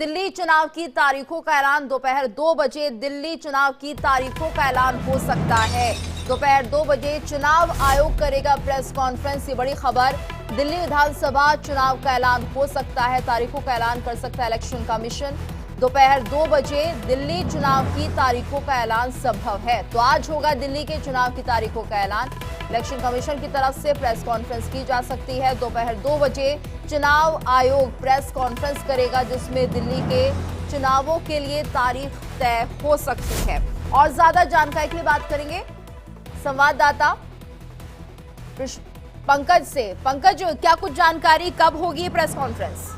दिल्ली चुनाव की तारीखों का ऐलान दोपहर 2 बजे दिल्ली चुनाव की तारीखों का ऐलान हो सकता है। दोपहर 2 बजे चुनाव आयोग करेगा प्रेस कॉन्फ्रेंस। ये बड़ी खबर। दिल्ली विधानसभा चुनाव का ऐलान हो सकता है, तारीखों का ऐलान कर सकता है इलेक्शन कमीशन। दोपहर 2 बजे दिल्ली चुनाव की तारीखों का ऐलान संभव है। तो आज होगा दिल्ली के चुनाव की तारीखों का ऐलान। इलेक्शन कमीशन की तरफ से प्रेस कॉन्फ्रेंस की जा सकती है। दोपहर 2 बजे चुनाव आयोग प्रेस कॉन्फ्रेंस करेगा, जिसमें दिल्ली के चुनावों के लिए तारीख तय हो सकती है। और ज्यादा जानकारी के लिए बात करेंगे संवाददाता पंकज से। पंकज, क्या कुछ जानकारी, कब होगी प्रेस कॉन्फ्रेंस?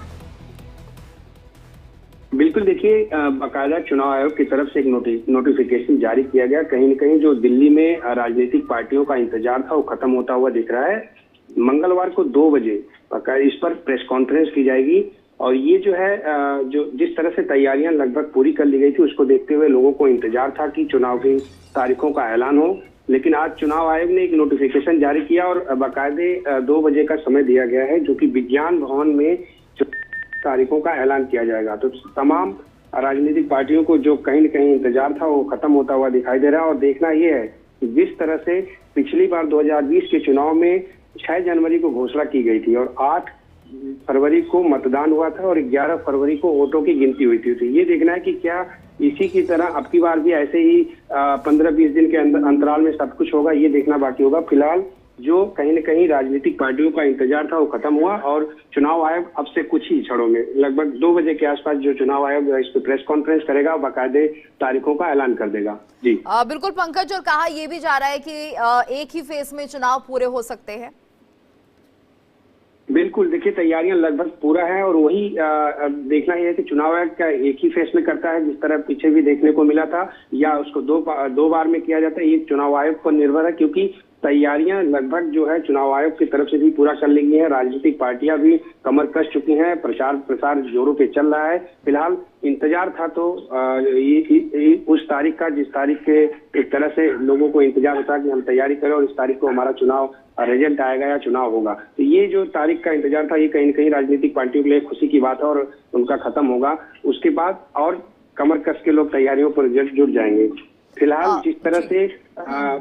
बिल्कुल, देखिए, बाकायदा चुनाव आयोग की तरफ से एक नोटिफिकेशन जारी किया गया। कहीं न कहीं जो दिल्ली में राजनीतिक पार्टियों का इंतजार था वो खत्म होता हुआ दिख रहा है। मंगलवार को 2 बजे इस पर प्रेस कॉन्फ्रेंस की जाएगी और ये जो है जो जिस तरह से तैयारियां लगभग पूरी कर ली गई थी उसको देखते हुए लोगों को इंतजार था कि चुनाव की तारीखों का ऐलान हो। लेकिन आज चुनाव आयोग ने एक नोटिफिकेशन जारी किया और बाकायदे 2 बजे का समय दिया गया है, जो कि विज्ञान भवन में तारीखों का ऐलान किया जाएगा। तो तमाम राजनीतिक पार्टियों को जो कहीं न कहीं इंतजार था वो खत्म होता हुआ दिखाई दे रहा है। और देखना ये है कि जिस तरह से पिछली बार 2020 के चुनाव में 6 जनवरी को घोषणा की गई थी और 8 फरवरी को मतदान हुआ था और 11 फरवरी को वोटों की गिनती हुई थी। तो ये देखना है कि क्या इसी की तरह अब की बार भी ऐसे ही 15-20 दिन के अंतराल में सब कुछ होगा, ये देखना बाकी होगा। फिलहाल जो कहीं न कहीं राजनीतिक पार्टियों का इंतजार था वो खत्म हुआ और चुनाव आयोग अब से कुछ ही क्षणों में लगभग 2 बजे के आसपास जो चुनाव आयोग इस पर प्रेस कॉन्फ्रेंस करेगा, बाकायदे तारीखों का ऐलान कर देगा। जी बिल्कुल पंकज, और कहा यह भी जा रहा है कि एक ही फेज में चुनाव पूरे हो सकते हैं। बिल्कुल, देखिए, तैयारियां लगभग पूरा है और वही देखना यह है कि चुनाव आयोग का एक ही फेस में करता है, जिस तरह पीछे भी देखने को मिला था, या उसको दो बार में किया जाता है। ये चुनाव आयोग पर निर्भर है, क्योंकि तैयारियां लगभग जो है चुनाव आयोग की तरफ से भी पूरा कर ली गई है। राजनीतिक पार्टियां भी कमर कस चुकी हैं, प्रचार प्रसार जोरों पे चल रहा है। फिलहाल इंतजार था तो ये उस तारीख का जिस तारीख के एक तरह से लोगों को इंतजार होता है कि हम तैयारी करें और इस तारीख को हमारा चुनाव रिजल्ट आएगा या चुनाव होगा। तो ये जो तारीख का इंतजार था ये कहीं न कहीं राजनीतिक पार्टियों के लिए खुशी की बात है और उनका खत्म होगा। उसके बाद और कमर कस के लोग तैयारियों पर जुट जाएंगे। फिलहाल जिस तरह से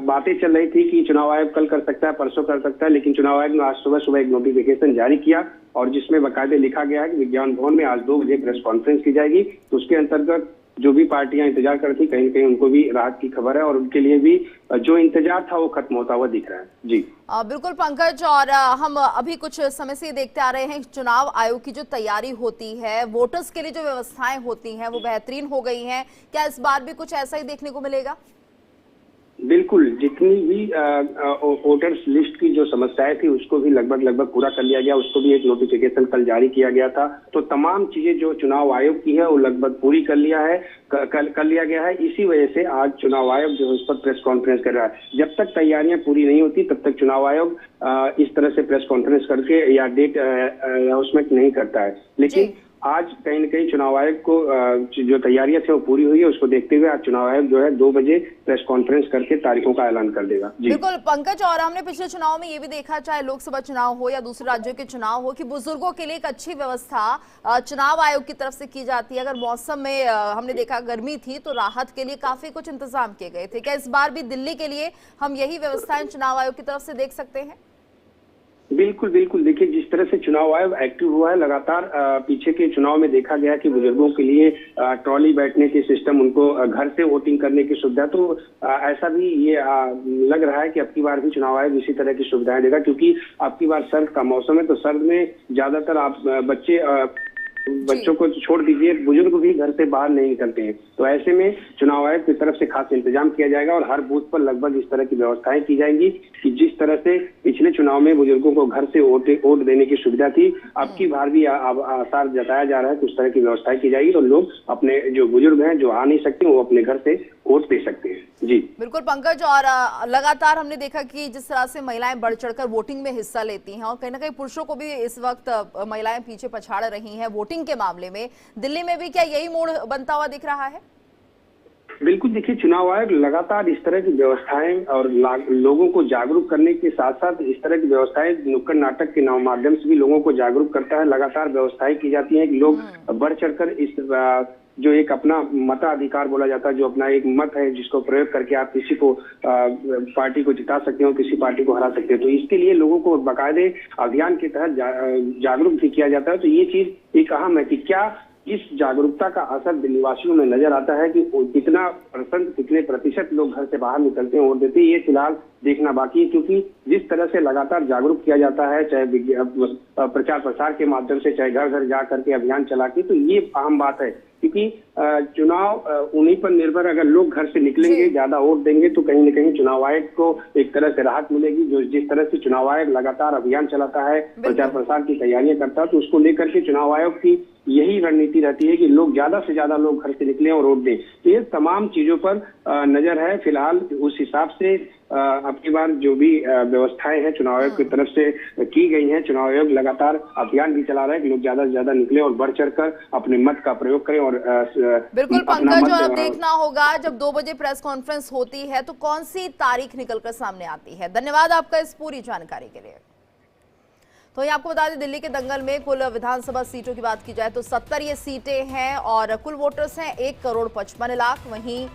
बातें चल रही थी कि चुनाव आयोग कल कर सकता है, परसों कर सकता है, लेकिन चुनाव आयोग ने आज सुबह एक नोटिफिकेशन जारी किया और जिसमें बाकायदे लिखा गया है कि विज्ञान भवन में आज 2 बजे प्रेस कॉन्फ्रेंस की जाएगी। तो उसके अंतर्गत जो भी पार्टियां इंतजार कर रही थी, कहीं न कहीं उनको भी राहत की खबर है और उनके लिए भी जो इंतजार था वो खत्म होता हुआ दिख रहा है। जी बिल्कुल पंकज, और हम अभी कुछ समय से देखते आ रहे हैं चुनाव आयोग की जो तैयारी होती है, वोटर्स के लिए जो व्यवस्थाएं होती हैं वो बेहतरीन हो गई हैं। क्या इस बार भी कुछ ऐसा ही देखने को मिलेगा? बिल्कुल, जितनी भी वोटर्स लिस्ट की जो समस्याएं थी उसको भी लगभग पूरा कर लिया गया। उसको भी एक नोटिफिकेशन कल जारी किया गया था। तो तमाम चीजें जो चुनाव आयोग की है वो लगभग पूरी कर लिया गया है। इसी वजह से आज चुनाव आयोग जो है उस पर प्रेस कॉन्फ्रेंस कर रहा है। जब तक तैयारियां पूरी नहीं होती तब तक चुनाव आयोग इस तरह से प्रेस कॉन्फ्रेंस करके या डेट अनाउंसमेंट नहीं करता है। लेकिन आज कहीं न कहीं चुनाव आयोग को जो तैयारियां थी वो पूरी हुई है। उसको देखते हुए आज चुनाव आयोग जो है 2 बजे प्रेस कॉन्फ्रेंस करके तारीखों का ऐलान कर देगा। जी बिल्कुल पंकज, और हमने पिछले चुनाव में ये भी देखा, चाहे लोकसभा चुनाव हो या दूसरे राज्यों के चुनाव हो, कि बुजुर्गों के लिए एक अच्छी व्यवस्था चुनाव आयोग की तरफ से की जाती है। अगर मौसम में हमने देखा गर्मी थी तो राहत के लिए काफी कुछ इंतजाम किए गए थे। क्या इस बार भी दिल्ली के लिए हम यही व्यवस्थाएं चुनाव आयोग की तरफ से देख सकते हैं? बिल्कुल, देखिए, जिस तरह से चुनाव आयोग एक्टिव हुआ है, लगातार पीछे के चुनाव में देखा गया कि बुजुर्गों के लिए ट्रॉली बैठने के सिस्टम, उनको घर से वोटिंग करने की सुविधा, तो ऐसा भी ये लग रहा है कि अब की बार भी चुनाव आयोग इसी तरह की सुविधाएं देगा। क्योंकि अब की बार सर्द का मौसम है तो सर्द में ज्यादातर आप बच्चों को छोड़ दीजिए, बुजुर्ग भी घर से बाहर नहीं निकलते हैं। तो ऐसे में चुनाव आयोग की तरफ से खास इंतजाम किया जाएगा और हर बूथ पर लगभग इस तरह की व्यवस्थाएं की जाएंगी कि जिस तरह से पिछले चुनाव में बुजुर्गों को घर से वोट देने की सुविधा थी, अब की बार भी आसार जताया जा रहा है कि उस तरह की व्यवस्थाएं की जाएगी और लोग अपने जो बुजुर्ग हैं जो आ नहीं सकते वो अपने घर से वोट दे सकते हैं। जी बिल्कुल पंकज, और लगातार हमने देखा कि जिस तरह से महिलाएं बढ़ चढ़कर वोटिंग में हिस्सा लेती हैं और कहीं ना कहीं पुरुषों को भी इस वक्त महिलाएं पीछे पछाड़ रही हैं वोटिंग के मामले में, दिल्ली में भी क्या यही मोड़ बनता हुआ दिख रहा है? बिल्कुल, देखिए चुनाव आयोग लगातार इस तरह की व्यवस्थाएं और लोगों को जागरूक करने के साथ साथ इस तरह की व्यवस्थाएं नुक्कड़ नाटक के माध्यम से भी लोगों को जागरूक करता है। लगातार व्यवस्थाएं की जाती हैं कि लोग बढ़ चढ़कर इस जो एक अपना मताधिकार बोला जाता है, जो अपना एक मत है जिसको प्रयोग करके आप किसी को पार्टी को जिता सकते हो, किसी पार्टी को हरा सकते हो, तो इसके लिए लोगों को बाकायदे अभियान के तहत जागरूक भी किया जाता है। तो ये चीज एक अहम है कि क्या इस जागरूकता का असर दिल्ली वासियों में नजर आता है कि कितना कितने प्रतिशत लोग घर से बाहर निकलते हैं वोट देते हैं, ये फिलहाल देखना बाकी है। क्योंकि जिस तरह से लगातार जागरूक किया जाता है, चाहे प्रचार प्रसार के माध्यम से, चाहे घर घर जा करके अभियान चला के, तो ये अहम बात है। क्योंकि चुनाव उन्हीं पर निर्भर, अगर लोग घर से निकलेंगे, ज्यादा वोट देंगे, तो कहीं न कहीं चुनाव आयोग को एक तरह से राहत मिलेगी। जो जिस तरह से चुनाव आयोग लगातार अभियान चलाता है, प्रचार प्रसार की तैयारियां करता है, तो उसको लेकर के चुनाव आयोग की यही रणनीति रहती है कि लोग ज्यादा से ज्यादा लोग घर से निकलें और वोट दें। तो ये तमाम चीजों पर नजर है फिलहाल। उस हिसाब से अब की बार जो भी व्यवस्थाएं हैं चुनाव आयोग की तरफ से की गई हैं, चुनाव आयोग लगातार अभियान भी चला रहा है कि लोग ज्यादा से ज्यादा निकले और बढ़ चढ़कर अपने मत का प्रयोग करें। और बिल्कुल पंकज, और अब देखना होगा जब 2 बजे प्रेस कॉन्फ्रेंस होती है तो कौन सी तारीख निकलकर सामने आती है। धन्यवाद आपका इस पूरी जानकारी के लिए। तो ये आपको बता दें, दिल्ली के दंगल में कुल विधानसभा सीटों की बात की जाए तो 70 ये सीटें हैं और कुल वोटर्स हैं 1,55,00,000। वहीं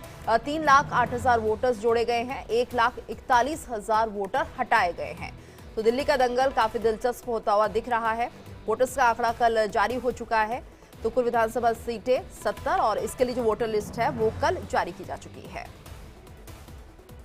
3,08,000 वोटर्स जोड़े गए हैं, 1,41,000 वोटर हटाए गए हैं। तो दिल्ली का दंगल काफी दिलचस्प होता हुआ दिख रहा है। वोटर्स का आंकड़ा कल जारी हो चुका है, तो कुल विधानसभा सीटें 70 और इसके लिए जो वोटर लिस्ट है वो कल जारी की जा चुकी है।